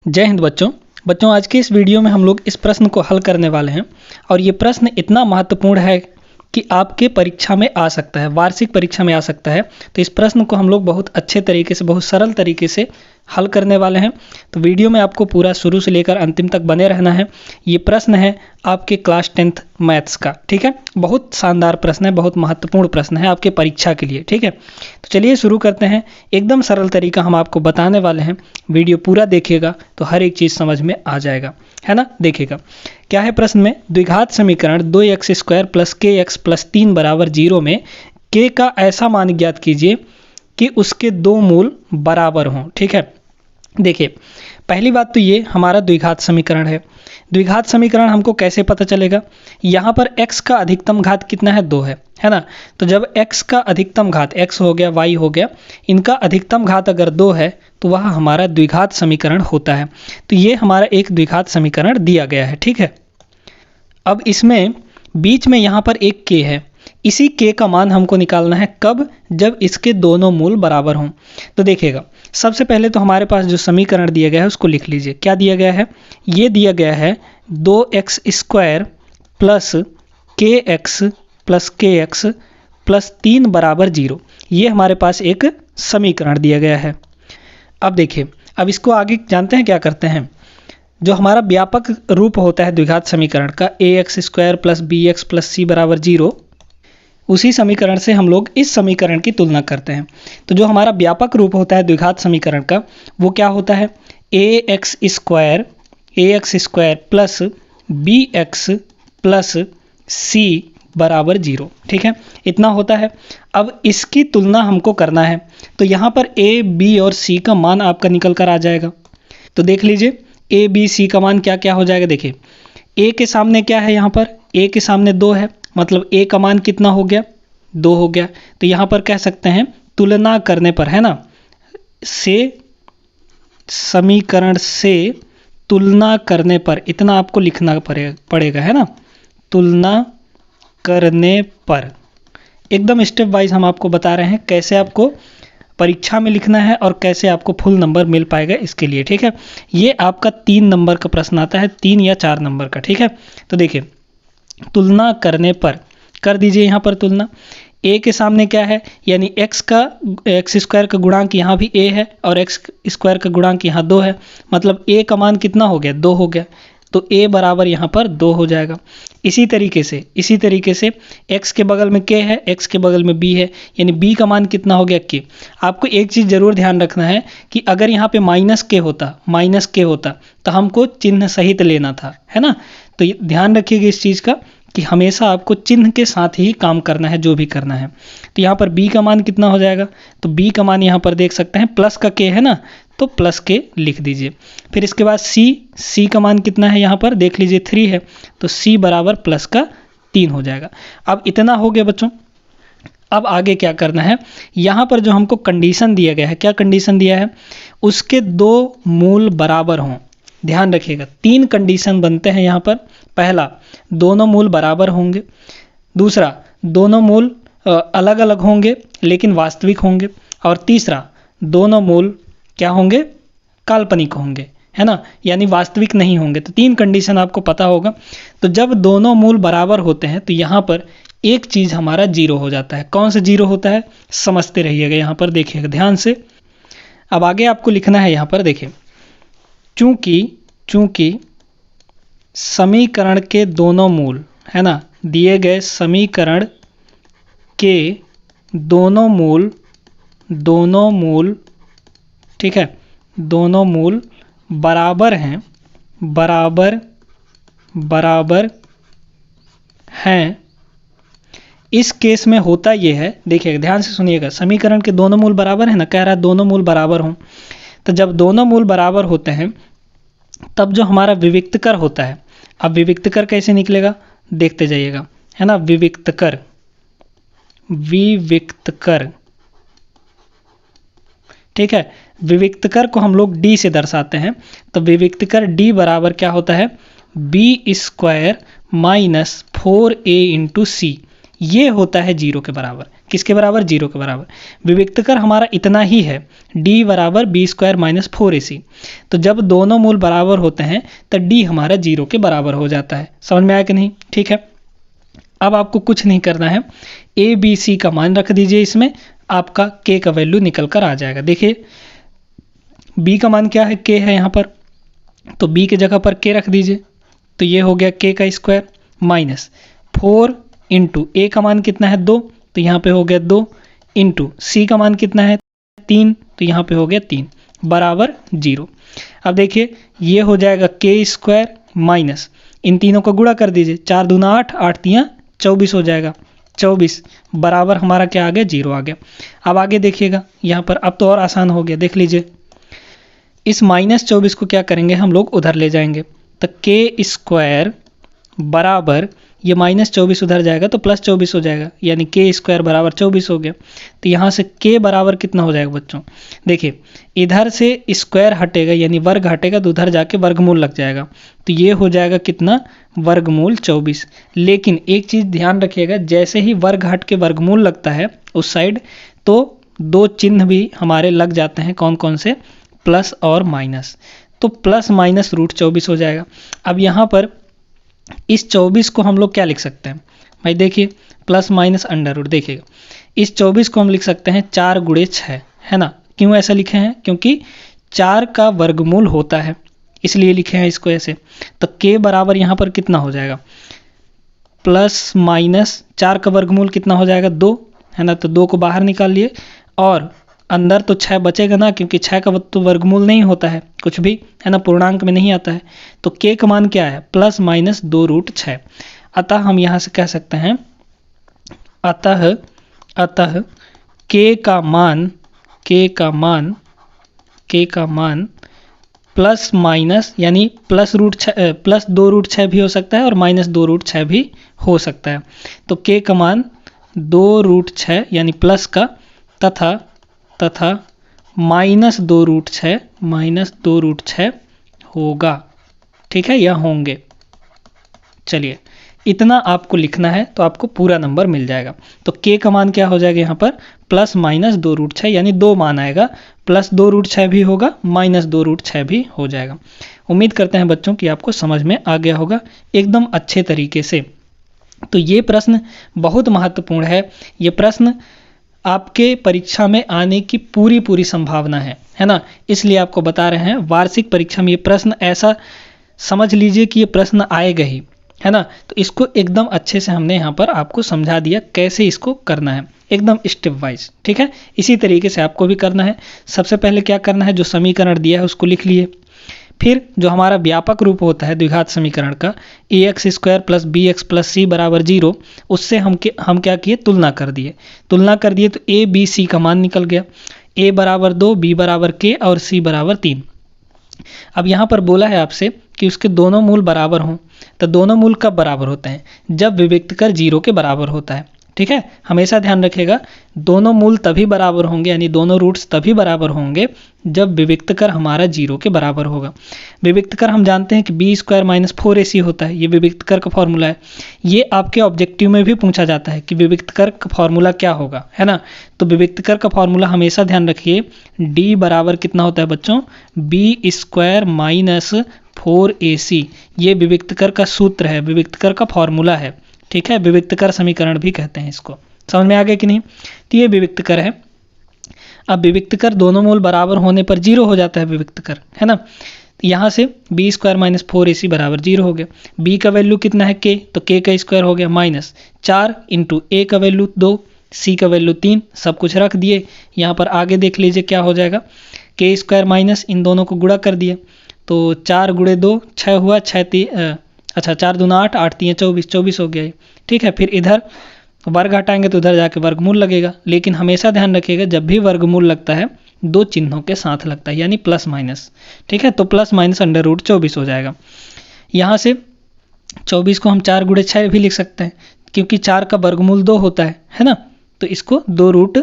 जय हिंद बच्चों आज के इस वीडियो में हम लोग इस प्रश्न को हल करने वाले हैं और ये प्रश्न इतना महत्वपूर्ण है कि आपके परीक्षा में आ सकता है, वार्षिक परीक्षा में आ सकता है। तो इस प्रश्न को हम लोग बहुत अच्छे तरीके से, बहुत सरल तरीके से हल करने वाले हैं। तो वीडियो में आपको पूरा शुरू से लेकर अंतिम तक बने रहना है। ये प्रश्न है आपके क्लास 10th मैथ्स का, ठीक है। बहुत शानदार प्रश्न है, बहुत महत्वपूर्ण प्रश्न है आपके परीक्षा के लिए, ठीक है। तो चलिए शुरू करते हैं। एकदम सरल तरीका हम आपको बताने वाले हैं। वीडियो पूरा देखिएगा तो हर एक चीज़ समझ में आ जाएगा, है ना। देखिएगा क्या है प्रश्न में। द्विघात समीकरण 2x² + kx + 3 = 0 में k का ऐसा मान ज्ञात कीजिए कि उसके दो मूल बराबर हों, ठीक है। देखिए पहली बात तो ये हमारा द्विघात समीकरण है। द्विघात समीकरण हमको कैसे पता चलेगा। यहाँ पर x का अधिकतम घात कितना है, 2 है ना। तो जब x का अधिकतम घात, x हो गया, y हो गया, इनका अधिकतम घात अगर 2 है तो वह हमारा द्विघात समीकरण होता है। तो ये हमारा एक द्विघात समीकरण दिया गया है, ठीक है। अब इसमें बीच में यहाँ पर एक k है। इसी k का मान हमको निकालना है कब, जब इसके दोनों मूल बराबर हों। तो देखिएगा सबसे पहले तो हमारे पास जो समीकरण दिया गया है उसको लिख लीजिए। क्या दिया गया है, ये दिया गया है 2x² + kx + kx + 3 = 0। ये हमारे पास एक समीकरण दिया गया है। अब देखिए, अब इसको आगे जानते हैं क्या करते हैं। जो हमारा व्यापक रूप होता है द्विघात समीकरण का, ax² + bx + c = 0, उसी समीकरण से हम लोग इस समीकरण की तुलना करते हैं। तो जो हमारा व्यापक रूप होता है द्विघात समीकरण का, वो क्या होता है, ax² + bx + c = 0, ठीक है। इतना होता है। अब इसकी तुलना हमको करना है तो यहाँ पर a, b और c का मान आपका निकल कर आ जाएगा। तो देख लीजिए a, b, c का मान क्या क्या हो जाएगा। देखिए a के सामने क्या है, यहाँ पर a के सामने 2 है, मतलब a का मान कितना हो गया, 2 हो गया। तो यहाँ पर कह सकते हैं तुलना करने पर, है ना, से समीकरण से तुलना करने पर इतना आपको लिखना पड़ेगा, है ना। तुलना करने पर एकदम स्टेप वाइज हम आपको बता रहे हैं कैसे आपको परीक्षा में लिखना है और कैसे आपको फुल नंबर मिल पाएगा इसके लिए, ठीक है। ये आपका 3 नंबर का प्रश्न आता है, 3 या 4 नंबर का, ठीक है। तो देखिए तुलना करने पर कर दीजिए यहाँ पर तुलना। a के सामने क्या है, यानी x² का गुणांक यहाँ भी a है और x² का गुणांक यहाँ 2 है, मतलब a का मान कितना हो गया, 2 हो गया। तो a बराबर यहाँ पर 2 हो जाएगा। इसी तरीके से x के बगल में k है, x के बगल में b है, यानी b का मान कितना हो गया, k। आपको एक चीज़ ज़रूर ध्यान रखना है कि अगर यहाँ पे -k होता तो हमको चिन्ह सहित लेना था, है ना। तो ध्यान रखिएगा इस चीज़ का कि हमेशा आपको चिन्ह के साथ ही काम करना है, जो भी करना है। तो यहाँ पर b का मान कितना हो जाएगा, तो b का मान यहाँ पर देख सकते हैं प्लस का k है ना, तो प्लस k लिख दीजिए। फिर इसके बाद c का मान कितना है, यहाँ पर देख लीजिए 3 है, तो c बराबर प्लस का 3 हो जाएगा। अब इतना हो गया बच्चों। अब आगे क्या करना है, यहाँ पर जो हमको कंडीशन दिया गया है, क्या कंडीशन दिया है, उसके दो मूल बराबर हों। ध्यान रखिएगा 3 कंडीशन बनते हैं यहाँ पर। पहला, दोनों मूल बराबर होंगे। दूसरा, दोनों मूल अलग अलग होंगे लेकिन वास्तविक होंगे। और तीसरा, दोनों मूल क्या होंगे, काल्पनिक होंगे, है ना, यानी वास्तविक नहीं होंगे। तो 3 कंडीशन आपको पता होगा। तो जब दोनों मूल बराबर होते हैं तो यहाँ पर एक चीज़ हमारा 0 हो जाता है। कौन सा 0 होता है, समझते रहिएगा, यहाँ पर देखिएगा ध्यान से। अब आगे आपको लिखना है यहाँ पर, देखिए चूंकि समीकरण के दोनों मूल, है ना, दिए गए समीकरण के दोनों मूल, ठीक है, दोनों मूल बराबर हैं। इस केस में होता ये है, देखिएगा ध्यान से सुनिएगा, समीकरण के दोनों मूल बराबर है ना, कह रहा है दोनों मूल बराबर हों। तो जब दोनों मूल बराबर होते हैं तब जो हमारा विविक्तकर होता है, अब विविक्तकर कैसे निकलेगा देखते जाइएगा, है ना। विविक्तकर ठीक है, विविक्तकर को हम लोग d से दर्शाते हैं। तो विविक्तकर d बराबर क्या होता है, b² - 4a × c। ये होता है 0 के बराबर। किसके बराबर, 0 के बराबर। विविक्तकर हमारा इतना ही है, d बराबर बी स्क्वायर माइनस 4ac। तो जब दोनों मूल बराबर होते हैं तो d हमारा 0 के बराबर हो जाता है। समझ में आया कि नहीं? ठीक है, अब आपको कुछ नहीं करना है, a b c का मान रख दीजिए, इसमें आपका k का वैल्यू निकल कर आ जाएगा। देखिए b का मान क्या है, k है यहाँ पर, तो b की जगह पर k रख दीजिए, तो ये हो गया k का स्क्वायर माइनस 4 इंटू a का मान कितना है 2, तो यहाँ पे हो गया 2 इंटू c का मान कितना है 3, तो यहाँ पे हो गया 3 बराबर 0। अब देखिए ये हो जाएगा k स्क्वायर माइनस, इन तीनों को गुणा कर दीजिए, 4 दूना 8, 8 तियाँ 24 हो जाएगा, 24 बराबर हमारा क्या आ गया, 0 आ गया। अब आगे देखिएगा यहाँ पर, अब तो और आसान हो गया, देख लीजिए इस माइनस 24 को क्या करेंगे हम लोग, उधर ले जाएंगे, तो k स्क्वायर बराबर ये माइनस 24 उधर जाएगा तो प्लस 24 हो जाएगा, यानी k स्क्वायर बराबर 24 हो गया। तो यहाँ से k बराबर कितना हो जाएगा बच्चों, देखिए इधर से स्क्वायर हटेगा यानी वर्ग हटेगा तो उधर जाके वर्गमूल लग जाएगा, तो ये हो जाएगा कितना, वर्गमूल 24। लेकिन एक चीज़ ध्यान रखिएगा, जैसे ही वर्ग हट के वर्गमूल लगता है उस साइड, तो दो चिन्ह भी हमारे लग जाते हैं, कौन कौन से, प्लस और माइनस, तो प्लस माइनस रूट 24 हो जाएगा। अब यहाँ पर इस 24 को हम लोग क्या लिख सकते हैं भाई, देखिए प्लस माइनस अंडर रूट, देखिएगा इस 24 को हम लिख सकते हैं 4 गुणे 6, है ना। क्यों ऐसा लिखे हैं, क्योंकि 4 का वर्गमूल होता है इसलिए लिखे हैं इसको ऐसे। तो k बराबर यहाँ पर कितना हो जाएगा, प्लस माइनस 4 का वर्गमूल कितना हो जाएगा 2, है ना, तो 2 को बाहर निकाल लिए और अंदर तो 6 बचेगा ना, क्योंकि 6 का तो वर्गमूल नहीं होता है कुछ भी, है ना, पूर्णांक में नहीं आता है। तो k का मान क्या है, प्लस माइनस 2 रूट 6। अतः हम यहाँ से कह सकते हैं, अतः k का मान प्लस माइनस यानी प्लस 2 रूट 6 भी हो सकता है और माइनस 2 रूट 6 भी हो सकता है। तो k का मान 2 रूट 6 यानी प्लस का, तथा माइनस 2 रूट 6 होगा, ठीक है, या होंगे। चलिए इतना आपको लिखना है तो आपको पूरा नंबर मिल जाएगा। तो k का मान क्या हो जाएगा यहाँ पर, प्लस माइनस 2 रूट 6, यानी 2 मान आएगा, प्लस 2 रूट 6 भी होगा, माइनस 2 रूट 6 भी हो जाएगा। उम्मीद करते हैं बच्चों कि आपको समझ में आ गया होगा एकदम अच्छे तरीके से। तो ये प्रश्न बहुत महत्वपूर्ण है, ये प्रश्न आपके परीक्षा में आने की पूरी संभावना है ना, इसलिए आपको बता रहे हैं वार्षिक परीक्षा में ये प्रश्न ऐसा समझ लीजिए कि ये प्रश्न आएगा ही, है ना। तो इसको एकदम अच्छे से हमने यहाँ पर आपको समझा दिया कैसे इसको करना है, एकदम स्टेप वाइज, ठीक है। इसी तरीके से आपको भी करना है। सबसे पहले क्या करना है, जो समीकरण दिया है उसको लिख लिए, फिर जो हमारा व्यापक रूप होता है द्विघात समीकरण का, ax square plus B X plus C बराबर 0, उससे हम क्या किए, तुलना कर दिए तो a b c का मान निकल गया, a बराबर 2, b बराबर k और c बराबर 3। अब यहाँ पर बोला है आपसे कि उसके दोनों मूल बराबर हों, तो दोनों मूल कब बराबर होते हैं, जब विविक्तकर 0 के बराबर होता है, ठीक है। हमेशा ध्यान रखिएगा, दोनों मूल तभी बराबर होंगे यानी दोनों रूट्स तभी बराबर होंगे जब विविक्तकर हमारा 0 के बराबर होगा। विविक्तकर हम जानते हैं कि बी स्क्वायर माइनस 4ac होता है, ये विविक्तकर का फॉर्मूला है। ये आपके ऑब्जेक्टिव में भी पूछा जाता है कि विविक्तकर का फॉर्मूला क्या होगा, है ना। तो विविक्तकर का फॉर्मूला हमेशा ध्यान रखिए, d बराबर कितना होता है बच्चों, बी स्क्वायर माइनस 4ac, ये विविक्तकर का सूत्र है, विविक्तकर का फॉर्मूला है, ठीक है। विविक्तकर समीकरण भी कहते हैं इसको। समझ में आ गया कि नहीं, तो ये विविक्तकर है। अब विविक्तकर दोनों मूल बराबर होने पर 0 हो जाता है विविक्तकर, है ना। तो यहाँ से बी स्क्वायर माइनस 4ac बराबर 0 हो गया। b का वैल्यू कितना है k, तो k का स्क्वायर हो गया माइनस 4 इंटू a का वैल्यू 2, c का वैल्यू 3, सब कुछ रख दिए। यहाँ पर आगे देख लीजिए क्या हो जाएगा, k स्क्वायर माइनस इन दोनों को गुणा कर दिए, तो 4 गुणे 2 6 हुआ, 4 दूना 8, 8 तियाँ 24 हो गया, ठीक है। फिर इधर वर्ग हटाएंगे तो उधर जाके वर्गमूल लगेगा, लेकिन हमेशा ध्यान रखिएगा जब भी वर्गमूल लगता है 2 चिन्हों के साथ लगता है, यानी प्लस माइनस, ठीक है। तो प्लस माइनस अंडर रूट 24 हो जाएगा। यहाँ से 24 को हम 4 गुणे 6 भी लिख सकते हैं, क्योंकि 4 का वर्गमूल 2 होता है ना, तो इसको 2 रूट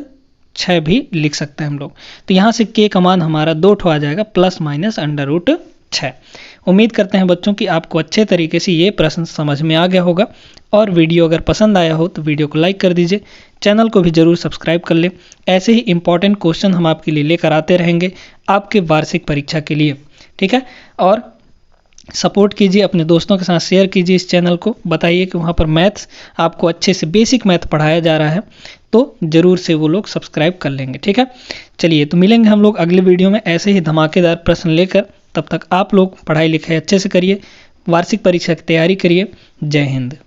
6 भी लिख सकते हैं हम लोग। तो यहाँ से k का मान हमारा 2 ठो आ जाएगा, प्लस माइनस अंडर रूट 6। उम्मीद करते हैं बच्चों कि आपको अच्छे तरीके से ये प्रश्न समझ में आ गया होगा, और वीडियो अगर पसंद आया हो तो वीडियो को लाइक कर दीजिए, चैनल को भी ज़रूर सब्सक्राइब कर लें। ऐसे ही इंपॉर्टेंट क्वेश्चन हम आपके लिए लेकर आते रहेंगे आपके वार्षिक परीक्षा के लिए, ठीक है। और सपोर्ट कीजिए, अपने दोस्तों के साथ शेयर कीजिए इस चैनल को, बताइए कि वहाँ पर मैथ्स आपको अच्छे से बेसिक मैथ पढ़ाया जा रहा है, तो ज़रूर से वो लोग सब्सक्राइब कर लेंगे, ठीक है। चलिए, तो मिलेंगे हम लोग अगले वीडियो में ऐसे ही धमाकेदार प्रश्न लेकर। तब तक आप लोग पढ़ाई लिखाई अच्छे से करिए, वार्षिक परीक्षा की तैयारी करिए। जय हिंद।